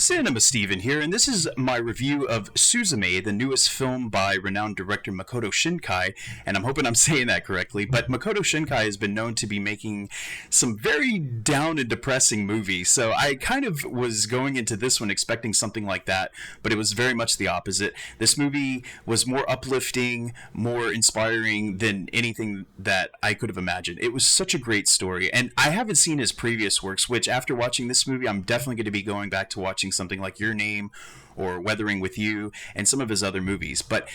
Cinema Steven here, and this is my review of Suzume, the newest film by renowned director Makoto Shinkai, and I'm hoping I'm saying that correctly, but Makoto Shinkai has been known to be making some very down and depressing movies, so I kind of was going into this one expecting something like that, but it was very much the opposite. This movie was more uplifting, more inspiring than anything that I could have imagined. It was such a great story, and I haven't seen his previous works, which after watching this movie, I'm definitely going to be going back to watching something like Your Name or Weathering with You and some of his other movies. But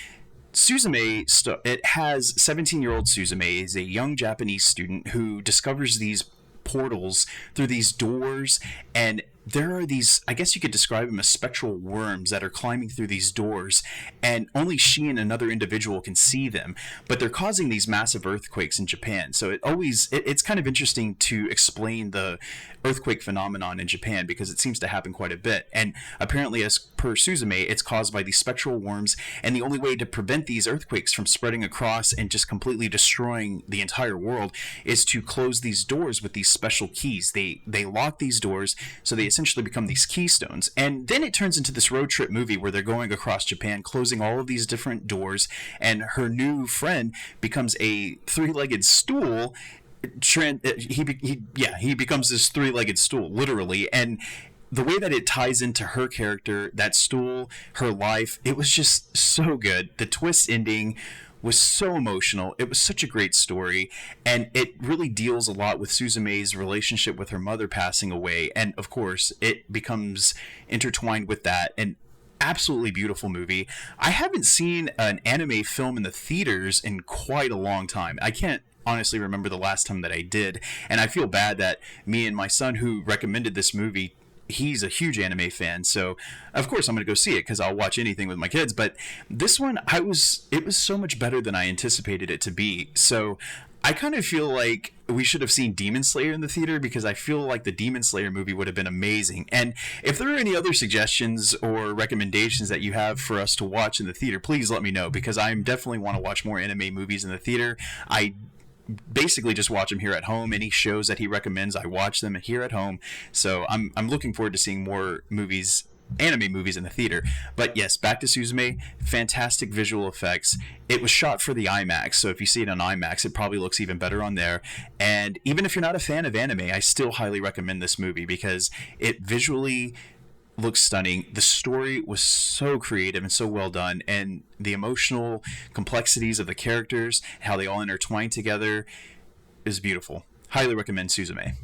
Suzume, it has 17-year-old Suzume is a young Japanese student who discovers these portals through these doors, and there are these, I guess you could describe them as spectral worms that are climbing through these doors, and only she and another individual can see them, but they're causing these massive earthquakes in Japan. So it's kind of interesting to explain the earthquake phenomenon in Japan because it seems to happen quite a bit. And apparently, as per Suzume, it's caused by these spectral worms, and the only way to prevent these earthquakes from spreading across and just completely destroying the entire world is to close these doors with these special keys. They lock these doors, so they essentially become these keystones. And then it turns into this road trip movie where they're going across Japan, closing all of these different doors, and her new friend becomes a three-legged stool. He becomes this three-legged stool, literally. And the way that it ties into her character, that stool, her life, it was just so good. The twist ending was so emotional. It was such a great story, and it really deals a lot with Suzume's relationship with her mother passing away, and of course it becomes intertwined with that. And absolutely beautiful movie. I haven't seen an anime film in the theaters in quite a long time. I can't honestly remember the last time that I did, and I feel bad that me and my son, who recommended this movie, he's a huge anime fan, so of course I'm going to go see it because I'll watch anything with my kids. But this one, it was so much better than I anticipated it to be. So I kind of feel like we should have seen Demon Slayer in the theater, because I feel like the Demon Slayer movie would have been amazing. And if there are any other suggestions or recommendations that you have for us to watch in the theater, please let me know, because I definitely want to watch more anime movies in the theater. I basically just watch them here at home. Any shows that he recommends, I watch them here at home. So I'm looking forward to seeing more anime movies in the theater. But yes, back to Suzume. Fantastic visual effects. It was shot for the IMAX, so if you see it on IMAX, it probably looks even better on there. And even if you're not a fan of anime, I still highly recommend this movie because it visually looks stunning. The story was so creative and so well done, and the emotional complexities of the characters, how they all intertwine together, is beautiful. Highly recommend Suzume.